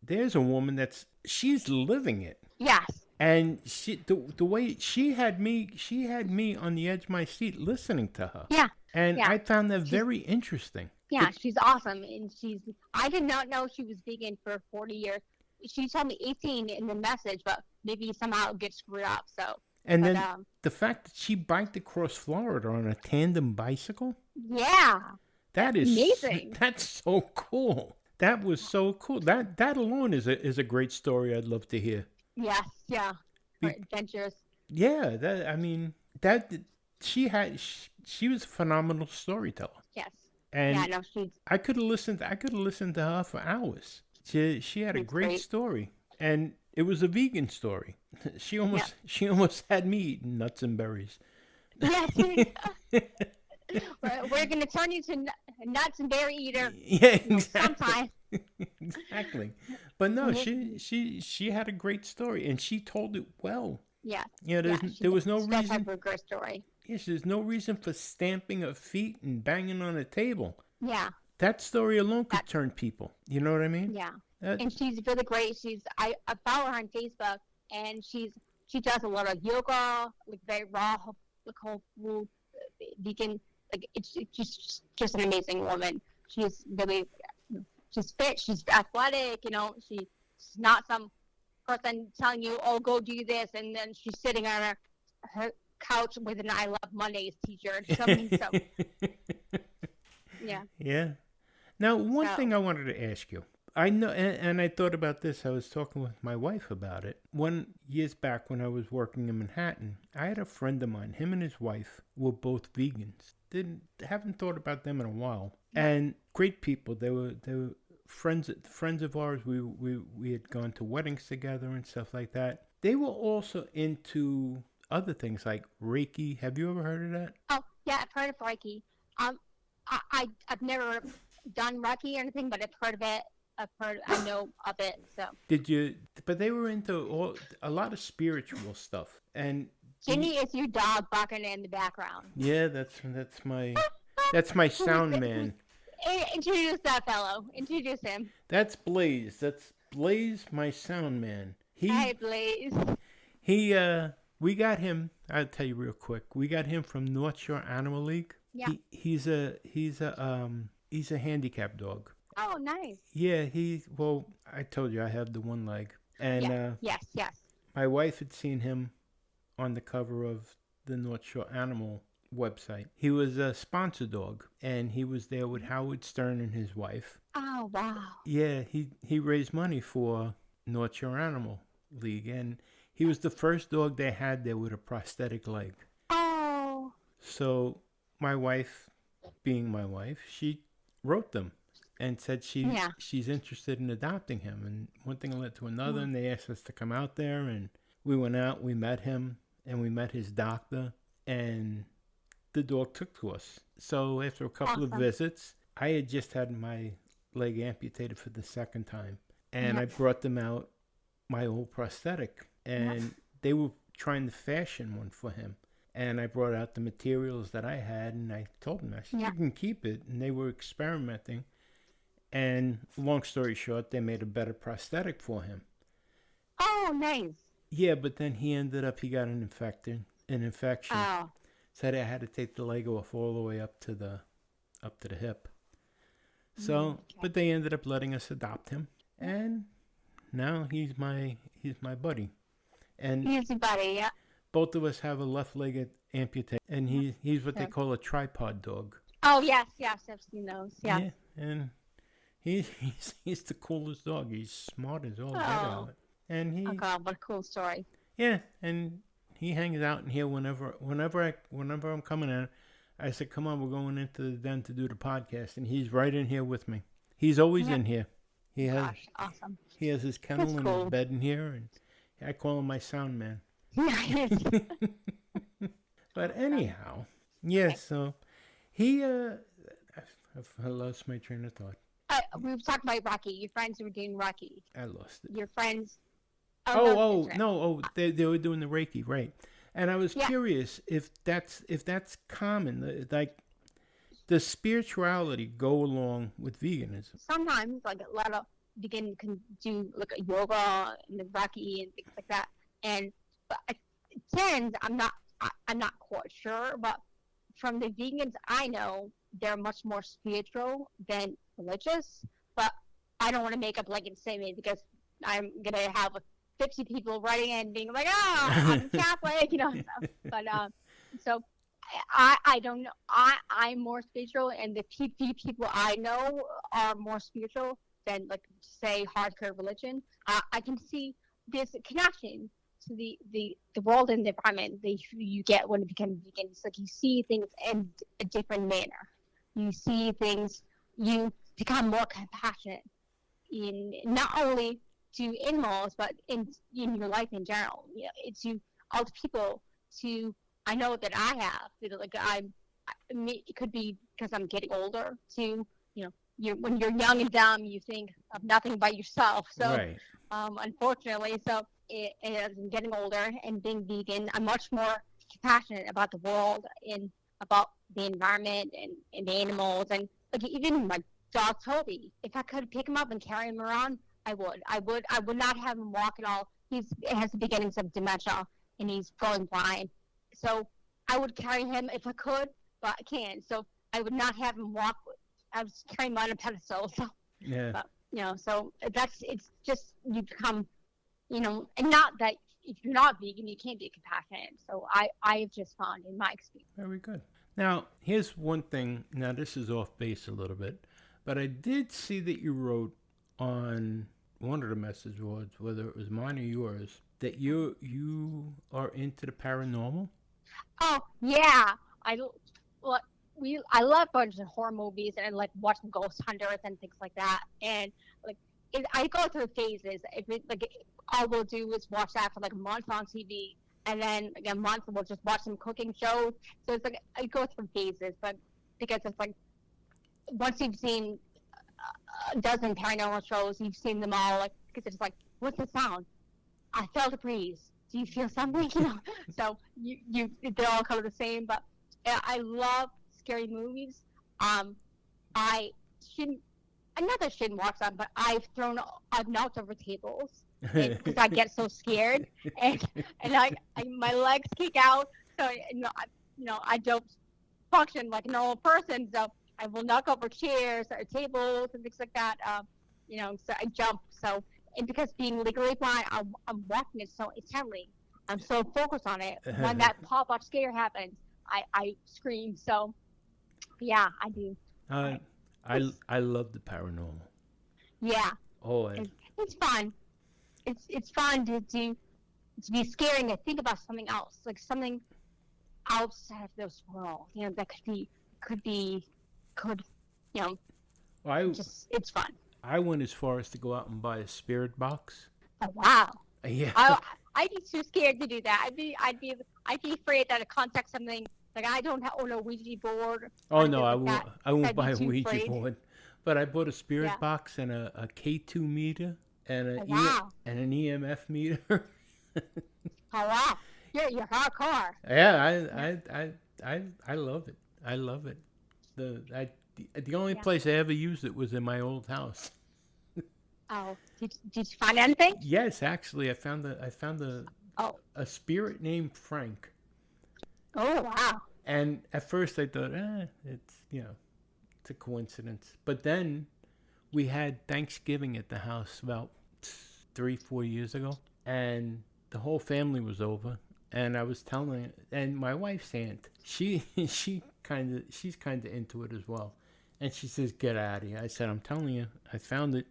There's a woman she's living it. Yes. And the way she had me on the edge of my seat listening to her. Yeah. And I found that very interesting. Yeah, she's awesome, and I did not know she was vegan for 40 years. She told me 18 in the message, but maybe somehow it gets screwed up. So. And then the fact that she biked across Florida on a tandem bicycle. Yeah. That is amazing. That's so cool. That was so cool. That alone is a great story. I'd love to hear. Yes, yeah. For adventures. Yeah, she was a phenomenal storyteller. Yes. And I could have listened to her for hours. She had a great story, and it was a vegan story. She almost had me eating nuts and berries. Yes. We're going to turn you to nuts and berry eater. Yeah, exactly. Sometime. Exactly. But no, she had a great story, and she told it well. Yeah. There was no reason. Have a great story. Yes, there's no reason for stamping her feet and banging on a table. Yeah. That story alone could turn people. You know what I mean? Yeah. And she's really great. I follow her on Facebook, and she does a lot of yoga, like very raw, like whole food, vegan. Like it's just an amazing woman. She's really she's fit, she's athletic, she's not some person telling you, oh, go do this, and then she's sitting on her couch with an I Love Mondays t-shirt. Yeah. Yeah. Now, one thing I wanted to ask you. I know, and I thought about this. I was talking with my wife about it. Years back when I was working in Manhattan, I had a friend of mine. Him and his wife were both vegans. Haven't thought about them in a while. And great people. They were friends of ours. We had gone to weddings together and stuff like that. They were also into other things like Reiki. Have you ever heard of that? Oh yeah, I've heard of Reiki. I've never done Reiki or anything, but I've heard of it. I know of it. So did you? But they were into a lot of spiritual stuff. And Ginny is your dog barking in the background. Yeah, that's my sound man. Introduce that fellow. Introduce him. That's Blaze. That's Blaze, my sound man. Hey, Blaze. We got him. I'll tell you real quick. We got him from North Shore Animal League. Yeah. He's a handicapped dog. Oh, nice. Yeah, I told you I have the one leg. And yes. My wife had seen him on the cover of the North Shore Animal website. He was a sponsor dog, and he was there with Howard Stern and his wife. Oh, wow. Yeah, he raised money for North Shore Animal League, and he was the first dog they had there with a prosthetic leg. Oh. So my wife, being my wife, she wrote them and said she's interested in adopting him. And one thing led to another, and they asked us to come out there, and we went out, we met him, and we met his doctor, and the dog took to us. So after a couple of visits, I had just had my leg amputated for the second time, and I brought them out my old prosthetic, and they were trying to fashion one for him. And I brought out the materials that I had, and I told them, I said, you can keep it. And they were experimenting. And long story short, they made a better prosthetic for him. Oh, nice. Yeah, but then he got an infection. Oh. So I had to take the leg off all the way up to the hip. So, but they ended up letting us adopt him. And now he's my buddy. And he's a buddy, yeah. Both of us have a left-legged amputee, and he's what they call a tripod dog. Oh yes, I've seen those. Yeah, and he's the coolest dog. He's smart as all get out. And oh God, what a cool story. Yeah, and he hangs out in here whenever I'm coming in. I said, "Come on, we're going into the den to do the podcast," and he's right in here with me. He's always in here. Awesome. He has his kennel and his bed in here, and I call him my sound man. But anyhow, so he I lost my train of thought. We were talking about Rocky. Your friends were doing Rocky. I lost it. Your friends. They were doing the Reiki, right? And I was curious if that's common. Like, does spirituality go along with veganism? Sometimes, like a lot of vegans can do like a yoga and the Reiki and things like that, but it tends, I'm not quite sure, but from the vegans I know, they're much more spiritual than religious. But I don't want to make up like a statement because I'm gonna have 50 people writing in being like, I'm Catholic, stuff. But so I don't know. I'm more spiritual, and the few people I know are more spiritual than, like, say, hardcore religion. I can see this connection to the world and the environment that you get when you become vegan. It's like you see things in a different manner. You see things, you become more compassionate in not only to animals, but in your life in general. It's to all the people. I know that I have. Like it could be because I'm getting older. When you're young and dumb, you think of nothing but yourself. So, right. Unfortunately, as I'm getting older and being vegan, I'm much more compassionate about the world and about the environment and the animals. And like even my dog Toby, if I could pick him up and carry him around, I would. I would not have him walk at all. He has the beginnings of dementia and he's going blind. So I would carry him if I could, but I can't. So I would not have him walk. I was carrying him on a pedestal. So Yeah. But so it's just you become, and not that if you're not vegan, you can't be compassionate. So I've just found in my experience. Very good. Now, here's one thing. Now, this is off base a little bit, but I did see that you wrote on one of the message boards, whether it was mine or yours, that you are into the paranormal. Oh yeah, I well, I love a bunch of horror movies and like watching Ghost Hunters and things like that. And like I go through phases. If it like all we'll do is watch that for like a month on TV, and then like a month we'll just watch some cooking shows. So it's like I go through phases, but because it's like once you've seen a dozen paranormal shows, you've seen them all. Like because it's like, what's the sound? I felt a breeze. Do you feel something? So they're all kind of the same. But I love scary movies. I shouldn't. Another shouldn't watch them, but I've knocked over tables because I get so scared, and my legs kick out. So I don't function like a normal person. So I will knock over chairs or tables and things like that. So I jump. So. And because being legally blind, I'm watching it so intently. I'm so focused on it. When that pop-up scare happens, I scream. So, yeah, I do. I love the paranormal. Yeah. Oh, it's fun. It's fun to be scared and to think about something else, like something outside of this world. That could it's fun. I went as far as to go out and buy a spirit box. Oh wow! Yeah. I'd be too scared to do that. I'd be afraid that I'd contact something like I don't own a Ouija board. Oh no, I won't buy a Ouija board. But I bought a spirit box and a K2 meter and an EMF meter. Oh wow! You're hardcore. Yeah, I love it. I love it. The only place I ever used it was in my old house. Oh, did you find anything? Yes, actually, I found a spirit named Frank. Oh wow! And at first I thought, it's a coincidence. But then we had Thanksgiving at the house about 3-4 years ago, and the whole family was over. And I was telling, and my wife's aunt, she's kind of into it as well. And she says, get out of here. I said, I'm telling you, I found it.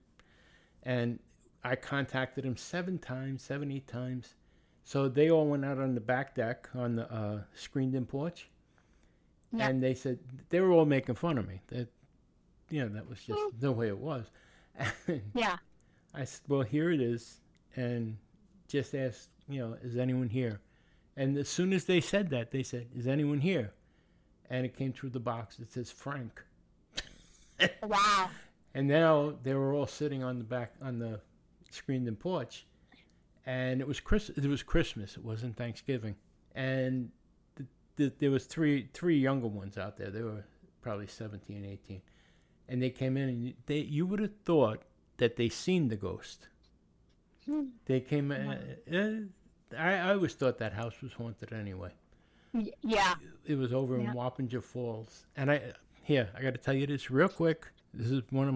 And I contacted him 7 times, 8 times. So they all went out on the back deck on the screened-in porch. Yeah. And they said, they were all making fun of me. That was just the way it was. Yeah. I said, well, here it is. And just asked, is anyone here? And as soon as they said that, they said, is anyone here? And it came through the box. It says, Frank. Wow. And now they were all sitting on the screened-in porch, and it was Christmas. It wasn't Thanksgiving, and there was three younger ones out there. They were probably 17, 18, and they came in, and you would have thought that they seen the ghost. They came in. I always thought that house was haunted anyway. Yeah. It was over in Wappinger Falls, and I got to tell you this real quick. This is one of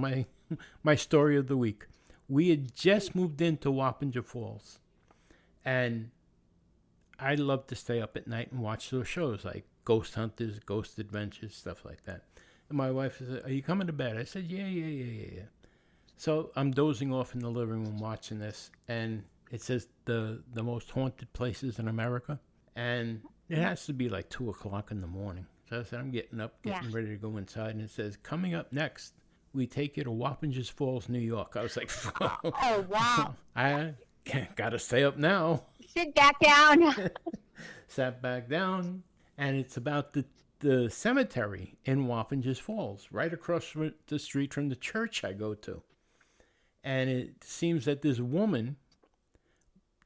my story of the week. We had just moved into Wappinger Falls, and I love to stay up at night and watch those shows like Ghost Hunters, Ghost Adventures, stuff like that. And my wife said, are you coming to bed? I said, yeah. So I'm dozing off in the living room watching this, and it says the most haunted places in America, and it has to be like 2 o'clock in the morning. So I said, I'm getting up, ready to go inside, and it says, coming up next, we take you to Wappinger Falls, New York. I was like, oh, wow. I got to stay up now. Sit back down. Sat back down, and it's about the cemetery in Wappinger Falls, right across the street from the church I go to. And it seems that this woman,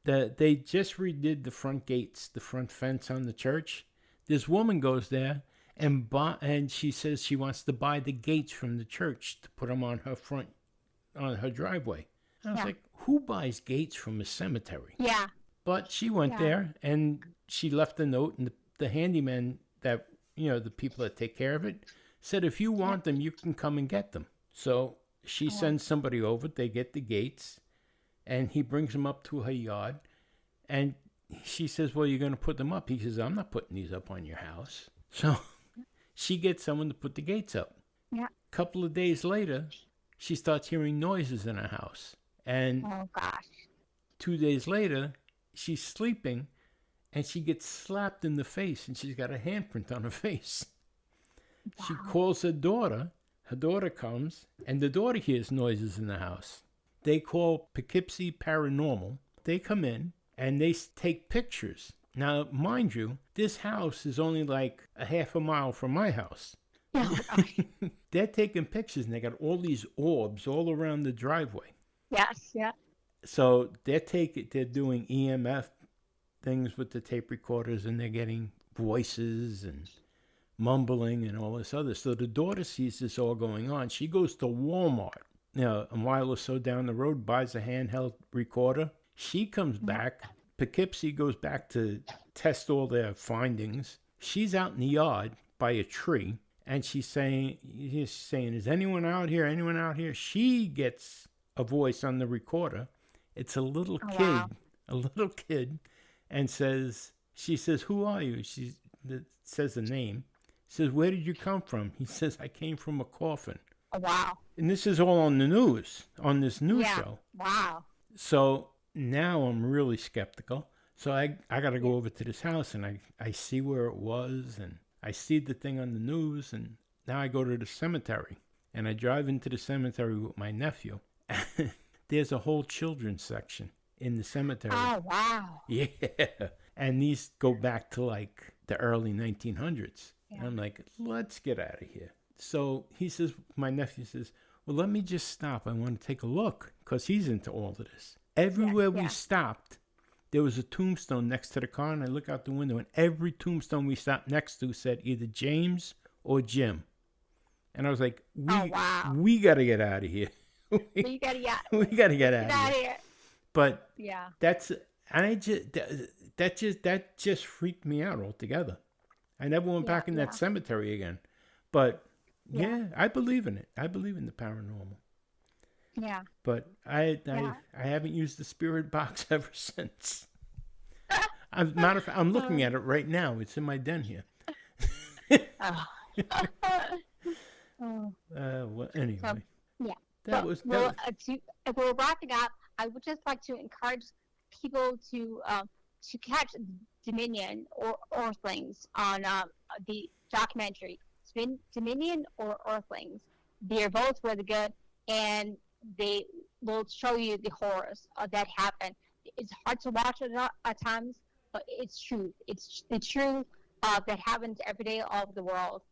that they just redid the front gates, the front fence on the church. This woman goes there and she says she wants to buy the gates from the church to put them on her driveway. And I was like, who buys gates from a cemetery? Yeah. But she went there and she left a note, and the handyman that, the people that take care of it said, if you want them, you can come and get them. So she sends somebody over. They get the gates, and he brings them up to her yard. And she says, well, you're going to put them up. He says, I'm not putting these up on your house. So she gets someone to put the gates up. Yeah. A couple of days later, she starts hearing noises in her house. And Oh, gosh. 2 days later, she's sleeping, and she gets slapped in the face, and she's got a handprint on her face. Wow. She calls her daughter. Her daughter comes, and the daughter hears noises in the house. They call Poughkeepsie Paranormal. They come in, and they take pictures. Now, mind you, this house is only like a half a mile from my house. Oh, They're taking pictures, and they got all these orbs all around the driveway. yes, yeah. So they're doing EMF things with the tape recorders, and they're getting voices and mumbling and all this other. So the daughter sees this all going on. She goes to Walmart, a mile or so down the road, buys a handheld recorder. She comes back. Poughkeepsie goes back to test all their findings. She's out in the yard by a tree, and she's saying, is anyone out here? Anyone out here? She gets a voice on the recorder. It's a little kid, and she says, who are you? She says the name. Says, where did you come from? He says, I came from a coffin. Oh, wow. And this is all on the news, on this news show. Wow. So now I'm really skeptical. So I got to go over to this house, and I see where it was, and I see the thing on the news, and now I go to the cemetery, and I drive into the cemetery with my nephew. There's a whole children's section in the cemetery. Oh, wow. Yeah. And these go back to like the early 1900s. Yeah. And I'm like, let's get out of here. So he says, my nephew says, well, let me just stop. I want to take a look, because he's into all of this. Everywhere we stopped, there was a tombstone next to the car, and I look out the window, and every tombstone we stopped next to said either James or Jim. And I was like, we got to get out of here. We got to get out of here. But that just freaked me out altogether. I never went back in that cemetery again. But I believe in it. I believe in the paranormal. Yeah. But I haven't used the spirit box ever since. Matter of fact, I'm looking at it right now. It's in my den here. Well, anyway. So, That we're wrapping up. I would just like to encourage people to catch Dominion or Earthlings on the documentary. Dominion or Earthlings. They're both really good, and they will show you the horrors that happen. It's hard to watch at times, but it's true. It's the truth that happens every day all over the world.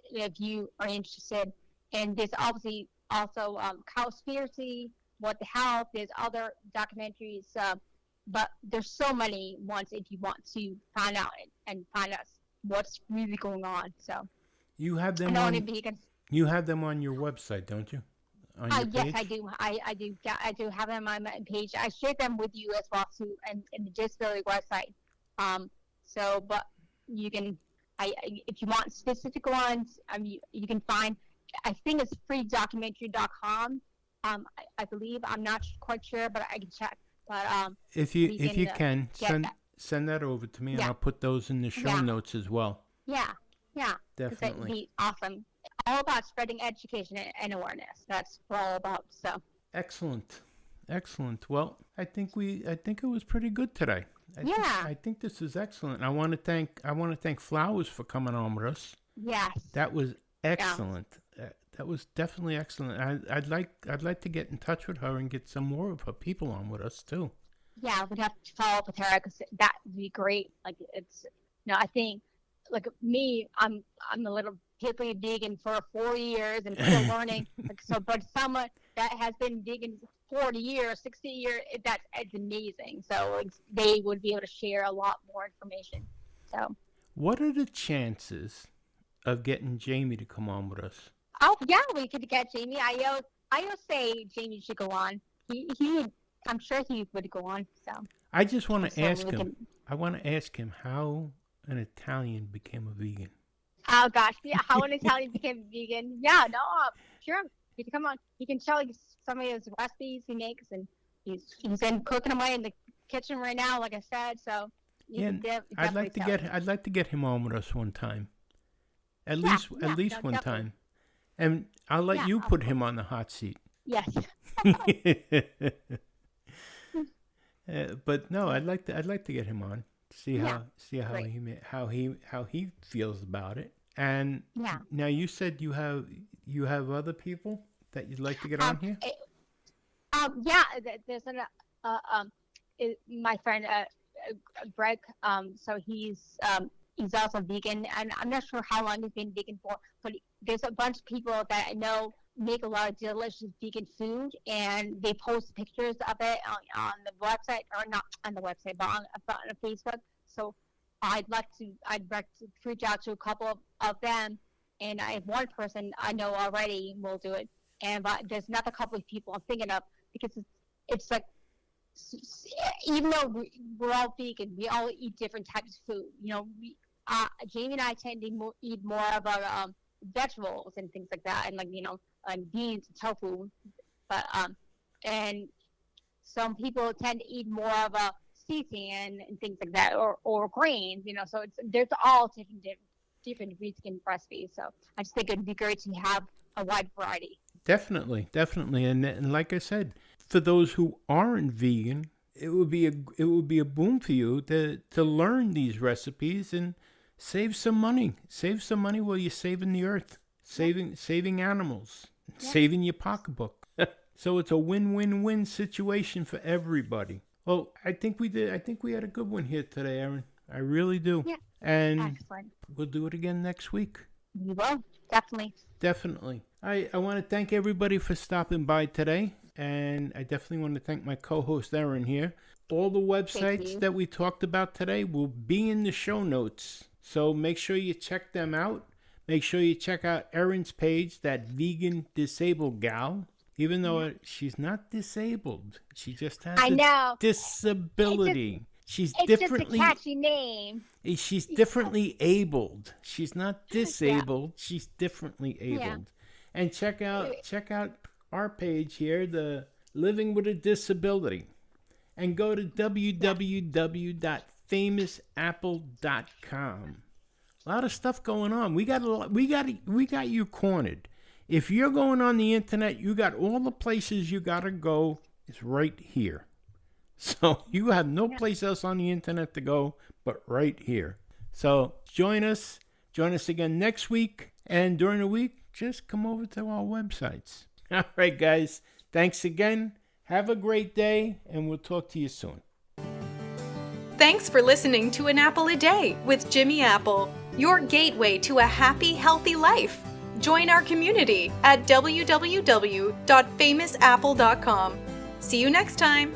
If you are interested, and there's obviously also Cowspiracy, What the Hell. There's other documentaries, but there's so many ones if you want to find out and find out what's really going on. So you have them you have them on your website, don't you? On your yes, page? I do. I do. Yeah, I do have them on my page. I shared them with you as well too, and in the disability website. So, but you can, if you want specific ones, you can find. I think it's freedocumentary.com. I believe. I'm not quite sure, but I can check. But if you can send that over to me, and I'll put those in the show notes as well. Yeah, definitely. That'd be awesome. All about spreading education and awareness. That's what we're all about. So excellent. Well, I think it was pretty good today. I think this is excellent. I want to thank Flowers for coming on with us. Yes, that was excellent. That was definitely excellent. I'd like to get in touch with her and get some more of her people on with us too. Yeah, we'd have to follow up with her because that would be great. Like I think like me, I'm a little hippie vegan for 4 years and still learning. But someone that has been vegan 40 years, 60 years, it's amazing. So they would be able to share a lot more information. So, what are the chances of getting Jamie to come on with us? Oh yeah, we could get Jamie. I always say Jamie should go on. I'm sure he would go on. So I just want to ask him. I want to ask him how an Italian became a vegan. Oh gosh, yeah, how an Italian became vegan? Yeah, no, sure. You can come on. He can show you some of his recipes he makes, and he's in cooking away in the kitchen right now, like I said. So I'd like to get him on with us one time, at least one definitely. time, and I'll let you put him on the hot seat. Yes. But no, I'd like to get him on. See how he feels about it. And now you said you have other people that you'd like to get on here. There's my friend Greg. So he's also vegan, and I'm not sure how long he's been vegan for, but there's a bunch of people that I know make a lot of delicious vegan food, and they post pictures of it on the website, or not on the website, but on Facebook. So I'd like to reach out to a couple of them, and I have one person I know already will do it, but there's another couple of people I'm thinking of, because it's like, even though we're all vegan, we all eat different types of food. Jamie and I tend to eat more of our vegetables and things like that, and and beans and tofu, but and some people tend to eat more of a seitan and things like that, or grains. So there's all different vegan recipes. So I just think it'd be great to have a wide variety. Definitely, and like I said, for those who aren't vegan, it would be a boon for you to learn these recipes and save some money. Save some money while you're saving the earth, saving animals, saving your pocketbook. So it's a win-win-win situation for everybody. Well, I think we did. I think we had a good one here today, Erin. I really do. Yeah. And excellent. We'll do it again next week. We will, definitely. Definitely. I want to thank everybody for stopping by today. And I definitely want to thank my co-host, Erin, here. All the websites that we talked about today will be in the show notes. So make sure you check them out. Make sure you check out Erin's page, that vegan disabled gal. Even though she's not disabled, she just has a disability. She's differently. It's just a catchy name. She's differently abled. She's not disabled. She's differently abled. Yeah. And check out our page here, the Living with a Disability, and go to www.famousapple.com. A lot of stuff going on. We got you cornered. If you're going on the internet, you got all the places you got to go. It's right here. So you have no place else on the internet to go but right here. So join us again next week. And during the week, just come over to our websites. All right, guys. Thanks again. Have a great day, and we'll talk to you soon. Thanks for listening to An Apple a Day with Jimmy Apple, your gateway to a happy, healthy life. Join our community at www.famousapple.com. See you next time.